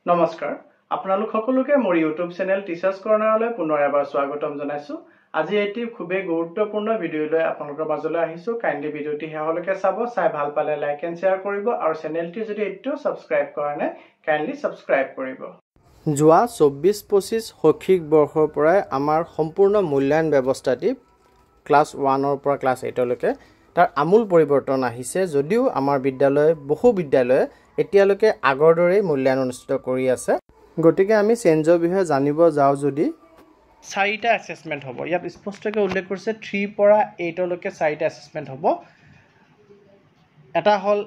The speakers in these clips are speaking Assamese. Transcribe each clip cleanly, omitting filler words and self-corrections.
নমস্কাৰ আপোনালোক সকলোকে মোৰ ইউটিউব চেনেল টিচাৰ্ছ কৰ্নাৰলৈ পুনৰ এবাৰ স্বাগতম জনাইছো আজি এটি খুবেই গুৰুত্বপূৰ্ণ ভিডিঅ লৈ আপোনালোকৰ মাজলৈ আহিছো কাইণ্ডলি ভিডিঅটি হেহলৈকে চাব চাই ভাল পালে লাইক এণ্ড শ্বেয়াৰ কৰিব আৰু চেনেলটি যদি এতিয়াও সাবস্ক্ৰাইব কৰা নাই কাইণ্ডলি সাবস্ক্ৰাইব কৰিব যোৱা 24-25 শৈক্ষিক বৰ্ষৰ পৰাই আমাৰ সম্পূৰ্ণ মূল্যায়ন ব্যৱস্থাটি ক্লাছ 1 ৰ পৰা ক্লাছ 8 লৈকে তাৰ আমূল পৰিৱৰ্তন আহিছে যদিও আমাৰ বিদ্যালয় বহু বিদ্যালয়ে এতিয়ালৈকে আগৰ দৰে মূল্যায়ন অনুষ্ঠিত কৰি আছে গতিকে আমি চেঞ্জৰ বিষয়ে জানিব যাওঁ যদি চাৰিটা এসেসমেন্ট হ'ব ইয়াত স্পষ্টকৈ উল্লেখ কৰিছে 3 পৰা 8 লৈকে চাৰিটা এসেসমেন্ট হ'ব এটা হ'ল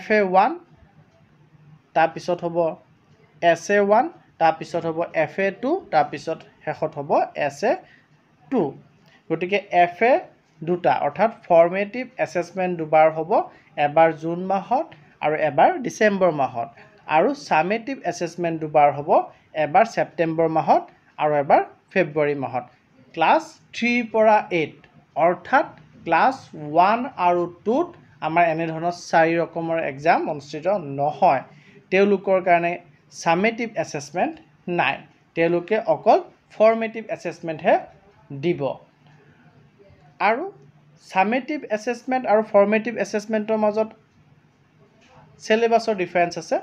FA1 তাৰ পিছত হ'ব SA1 তাৰ পিছত হ'ব FA2 তাৰ পিছত শেষত হ'ব SA2 গতিকে FA দুটা অৰ্থাৎ ফৰ্মেটিভ এসেসমেন্ট দুবাৰ হ'ব এবাৰ জুন মাহত আৰু এবাৰ ডিসেম্বৰ মাহত আৰু সামেটিভ এসেসমেন্ট দুবাৰ হ'ব এবাৰ সেপ্টেম্বৰ মাহত আৰু এবাৰ ফেব্ৰুৱাৰী মাহত ক্লাছ 3 পৰা 8 অৰ্থাৎ ক্লাছ 1 আৰু 2 ত আমাৰ এনে ধৰণৰ চাৰি ৰকমৰ এক্সাম অনুষ্ঠিত নহয় তেওঁলোকৰ কাৰণে সামেটিভ এসেসমেন্ট নাই তেওঁলোকে অকল ফৰ্মেটিভ এসেসমেন্ট হে দিব আৰু সামেটিভ এসেসমেন্ট আৰু ফৰ্মেটিভ এসেসমেন্টৰ মাজত সিলেবাসৰ ডিফাৰেন্স আছে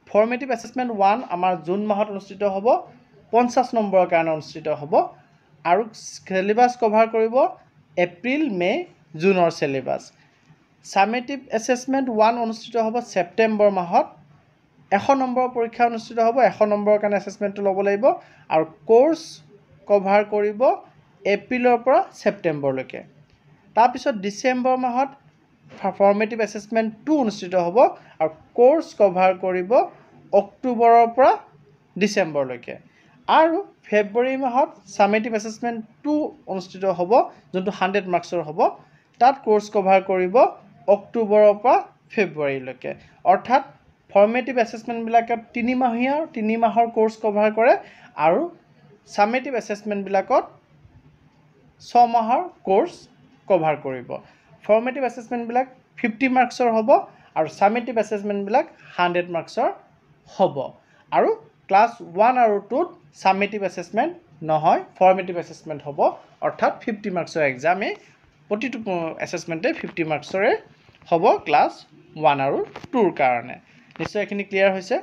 ফৰ্মেটিভ এসেসমেন্ট 1 আমাৰ জুন মাহত অনুষ্ঠিত হ'ব 50 নম্বৰৰ কাৰণে অনুষ্ঠিত হ'ব আৰু সিলেবাস কভাৰ কৰিব এপ্ৰিল মে জুনৰ সিলেবাস সামেটিভ এসেসমেন্ট 1 অনুষ্ঠিত হ'ব সেপ্টেম্বৰ মাহত 100 নম্বৰৰ পৰীক্ষা অনুষ্ঠিত হ'ব 100 নম্বৰৰ কাৰণে এসেসমেন্টটো ল'ব লাগিব আৰু কোৰ্স কভাৰ কৰিব এপ্ৰিলৰ পৰা সেপ্টেম্বৰলৈকে তাৰ পিছত ডিসেম্বৰ মাহত ফৰ্মেটিভ এসেসমেন্ট 2 অনুষ্ঠিত হ'ব আৰু কোৰ্স কভাৰ কৰিব অক্টোবৰৰ পৰা ডিসেম্বৰলৈকে আৰু ফেব্ৰুৱাৰী মাহত সামেটিভ এসেসমেন্ট 2 অনুষ্ঠিত হ'ব যোনটো 100 মাৰ্কছৰ হ'ব তাত কোৰ্স কভাৰ কৰিব অক্টোবৰৰ পৰা ফেব্ৰুৱাৰীলৈকে অৰ্থাৎ ফৰ্মেটিভ এসেসমেন্ট বিলাকত 3 মাহৰ কোৰ্স কভাৰ কৰে আৰু সামেটিভ এসেসমেন্ট বিলাকত 6 মাহৰ কোৰ্স কভাৰ কৰিব ফৰ্মেটিভ এসেসমেন্ট বিলাক 50 মাৰ্কছৰ হ'ব আৰু সামেটিভ এসেসমেন্ট বিলাক 100 মাৰ্কছৰ হ'ব আৰু ক্লাছ 1 আৰু 2 ত সামেটিভ এসেসমেন্ট নহয় ফৰ্মেটিভ এসেসমেন্ট হ'ব অৰ্থাৎ 50 মাৰ্কছৰ এক্সামে প্ৰতিটো এসেসমেন্টে 50 মাৰ্কছৰে হ'ব ক্লাছ 1 আৰু 2 ৰ কাৰণে নিশ্চয় এখিনি ক্লিয়াৰ হৈছে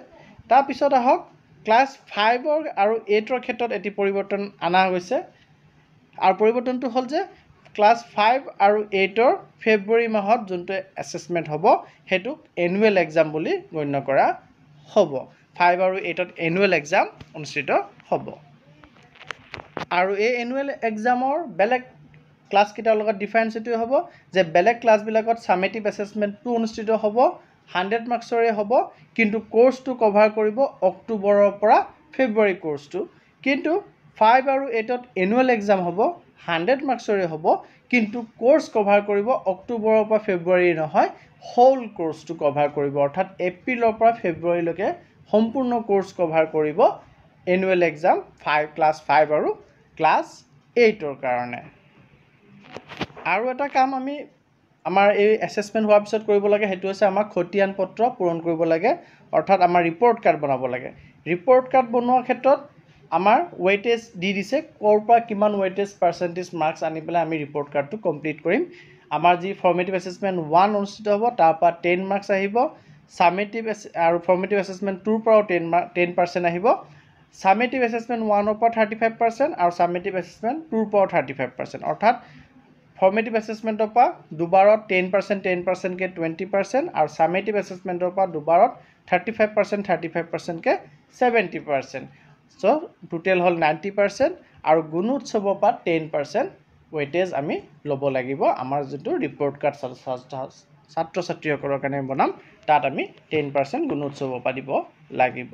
তাৰ পিছত আহক ক্লাছ 5 আৰু 8 ৰ ক্ষেত্ৰত এটি পৰিৱৰ্তন আনা হৈছে আৰু পৰিৱৰ্তনটো হ'ল যে ক্লাছ 5 আৰু 8 ৰ ফেব্ৰুৱাৰী মাহত যোনটো এসেসমেন্ট হ'ব হেতু এনুৱেল এক্সাম বুলি গণ্য কৰা হ'ব 5 আৰু 8 ত এনুৱেল এক্সাম অনুষ্ঠিত হ'ব আৰু এই এনুৱেল এক্সামৰ বেলেগ ক্লাছ কিটাৰ লগত ডিফাৰেন্স এটো হ'ব যে বেলেগ ক্লাছ বিলাকত সামেটিভ এসেসমেন্ট 2 অনুষ্ঠিত হ'ব 100 মাৰ্কছৰে হ'ব কিন্তু কোৰ্সটো কভাৰ কৰিব অক্টোবৰৰ পৰা ফেব্ৰুৱাৰী কোৰ্সটো কিন্তু 5 আৰু 8 ত এনুৱেল এক্সাম হ'ব 100 মাৰ্কছৰে হ'ব কিন্তু কোৰ্স কভাৰ কৰিব অক্টোবৰৰ পৰা ফেব্ৰুৱাৰী নহয় হোল কোৰ্সটো কভাৰ কৰিব অৰ্থাৎ এপ্ৰিলৰ পৰা ফেব্ৰুৱাৰীলৈকে সম্পূৰ্ণ কোৰ্স কভাৰ কৰিব এনুৱেল এক্সাম 5 ক্লাছ 5 আৰু ক্লাছ 8 ৰ কাৰণে আৰু এটা কাম আমি আমাৰ এই এসেসমেন্ট হোৱাৰ পিছত কৰিব লাগে হেতু হৈছে আমাৰ খতিয়ান পত্ৰ পূৰণ কৰিব লাগে অৰ্থাৎ আমাৰ ৰিপৰ্ট কাৰ্ড বনাব লাগে ৰিপৰ্ট কাৰ্ড বনোৱাৰ ক্ষেত্ৰত আমাৰ ওয়েটেজ দি দিছে কৰ পৰা কিমান ওয়েটেজ পাৰ্সেন্টেজ মাৰ্কস আনি পেলাই আমি ৰিপৰ্ট কাৰ্ডটো কমপ্লিট কৰিম আমাৰ যি ফৰ্মেটিভ এসেসমেন্ট 1 অনুষ্ঠিত হ'ব তাৰ পৰা 10 মাৰ্কস আহিব সামেটিভ আৰু ফৰ্মেটিভ এসেসমেন্ট 2 ৰ পৰা 10% আহিব সামেটিভ এসেসমেন্ট 1 ৰ পৰা 35% আৰু সামেটিভ এসেসমেন্ট 2 ৰ পৰা 35% অৰ্থাৎ ফৰ্মেটিভ এসেসমেন্টৰ পৰা দুবাৰত 10% কে 20% আৰু সামেটিভ এসেসমেন্টৰ পৰা দুবাৰত 35% কে 70% So total হল 90% আৰু গুণোৎসৱৰ পৰা 10% ওয়েটেজ আমি ল'ব লাগিব আমাৰ যেটো ৰিপৰ্ট কাৰ্ড ছাত্ৰ ছাত্ৰীসকলৰ কাৰণে বনাম তাত আমি 10% গুণোৎসৱৰ পৰা দিব লাগিব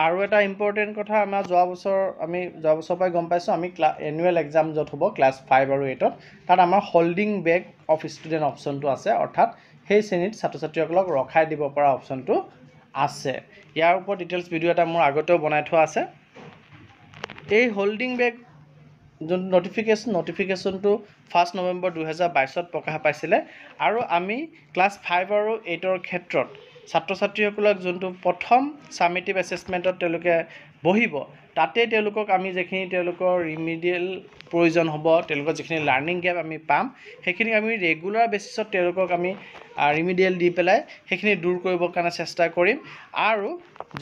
আৰু এটা ইম্পৰ্টেন্ট কথা আমাৰ যোৱা বছৰ পৰা গম পাইছো আমি এনুৱেল এক্সাম যত হ'ব ক্লাছ 5 আৰু 8 ত তাত আমাৰ হোল্ডিং বেক অফ ষ্টুডেন্ট অপচনটো আছে অৰ্থাৎ সেই শ্ৰেণীত ছাত্ৰ ছাত্ৰীসকলক ৰখাই দিব পৰা অপচনটো আছে ইয়াৰ ওপৰত ডিটেইলছ ভিডিও এটা মোৰ আগতেও বনাই থোৱা আছে এই হোল্ডিং বেক যোন নটিফিকেশনটো 1 নৱেম্বৰ 2022 ত প্ৰকাশ পাইছিলে আৰু আমি ক্লাছ 5 আৰু 8 ৰ ক্ষেত্ৰত ছাত্ৰ ছাত্ৰীসকলক যোনটো প্ৰথম সামেটিভ এছেছমেণ্টত তেওঁলোকে বহিব তাতে তেওঁলোকক আমি যেখিনি তেওঁলোকৰ ৰিমিডিয়েল প্ৰয়োজন হ'ব তেওঁলোকৰ যিখিনি লাৰ্ণিং গেপ আমি পাম সেইখিনি আমি ৰেগুলাৰ বেচিছত তেওঁলোকক আমি ৰিমিডিয়েল দি পেলাই সেইখিনি দূৰ কৰিবৰ কাৰণে চেষ্টা কৰিম আৰু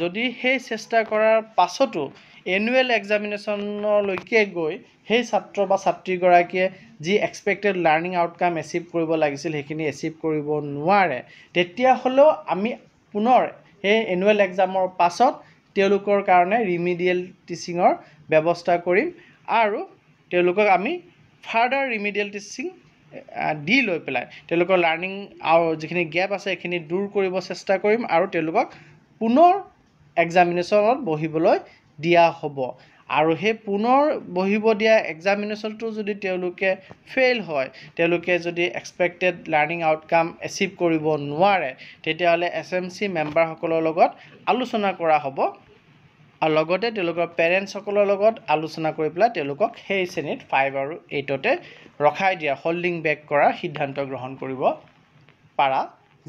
যদি সেই চেষ্টা কৰাৰ পাছতো এনুৱেল এক্সামিনেশ্যনলৈকে গৈ সেই ছাত্ৰ বা ছাত্ৰীগৰাকীয়ে যি এক্সপেক্টেড লাৰ্ণিং আউটকাম এচিভ কৰিব লাগিছিল সেইখিনি এচিভ কৰিব নোৱাৰে তেতিয়াহ'লেও আমি পুনৰ সেই এনুৱেল এক্সামৰ পাছত তেওঁলোকৰ কাৰণে ৰিমিডিয়েল টিচিঙৰ ব্যৱস্থা কৰিম আৰু তেওঁলোকক আমি ফাৰ্ডাৰ ৰিমিডিয়েল টিচিং দি লৈ পেলাই তেওঁলোকৰ লাৰ্ণিং আৰু যিখিনি গেপ আছে সেইখিনি দূৰ কৰিব চেষ্টা কৰিম আৰু তেওঁলোকক পুনৰ এক্সামিনেশ্যনত বহিবলৈ দিয়া হ'ব আৰু সেই পুনৰ বহিব দিয়া এক্সামিনেশ্যনটো যদি তেওঁলোকে ফেইল হয় তেওঁলোকে যদি এক্সপেক্টেড লাৰ্ণিং আউটকাম এচিভ কৰিব নোৱাৰে তেতিয়াহ'লে SMC মেম্বাৰসকলৰ লগত আলোচনা কৰা হ'ব আৰু লগতে তেওঁলোকৰ পেৰেণ্টছসকলৰ লগত আলোচনা কৰি পেলাই তেওঁলোকক সেই শ্ৰেণীত 5 আৰু 8তে ৰখাই দিয়া হোল্ডিং বেক কৰাৰ সিদ্ধান্ত গ্ৰহণ কৰিব পৰা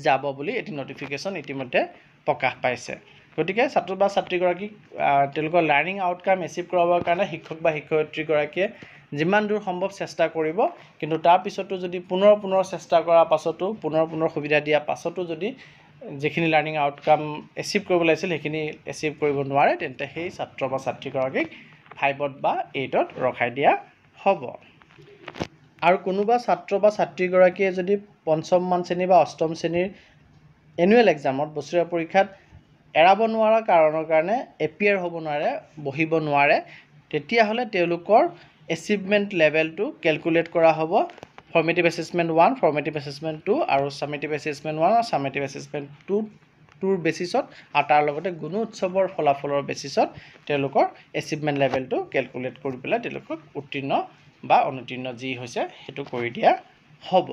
যাব বুলি এটি নটিফিকেশ্যন ইতিমধ্যে প্ৰকাশ পাইছে গতিকে ছাত্ৰ বা ছাত্ৰীগৰাকীক তেওঁলোকৰ লাৰ্ণিং আউটকাম এচিভ কৰাবৰ কাৰণে শিক্ষক বা শিক্ষয়িত্ৰীগৰাকীয়ে যিমান দূৰ সম্ভৱ চেষ্টা কৰিব কিন্তু তাৰ পিছতো যদি পুনৰ চেষ্টা কৰাৰ পাছতো পুনৰ সুবিধা দিয়াৰ পাছতো যদি যিখিনি লাৰ্ণিং আউটকাম এচিভ কৰিব লাগিছিল সেইখিনি এচিভ কৰিব নোৱাৰে তেন্তে সেই ছাত্ৰ বা ছাত্ৰীগৰাকীক 5ত বা 8ত ৰখাই দিয়া হ'ব আৰু কোনোবা ছাত্ৰ বা ছাত্ৰীগৰাকীয়ে যদি পঞ্চম মান শ্ৰেণী বা অষ্টম শ্ৰেণীৰ এনুৱেল এক্সামত বছৰীয়া পৰীক্ষাত এৰাব নোৱাৰা কাৰণৰ কাৰণে এপিয়াৰ হ'ব নোৱাৰে বহিব নোৱাৰে তেতিয়াহ'লে তেওঁলোকৰ এচিভমেণ্ট লেভেলটো কেলকুলেট কৰা হ'ব ফৰ্মেটিভ এছেছমেণ্ট 1 ফৰ্মেটিভ এছেছমেণ্ট 2 আৰু সামেটিভ এছেছমেণ্ট 1 আৰু সামেটিভ এছেছমেণ্ট 2ৰ বেচিছত আৰু তাৰ লগতে গুণোৎসৱৰ ফলাফলৰ বেচিছত তেওঁলোকৰ এচিভমেণ্ট লেভেলটো কেলকুলেট কৰি পেলাই তেওঁলোকক উত্তীৰ্ণ বা অনুত্তীৰ্ণ যি হৈছে সেইটো কৰি দিয়া হ'ব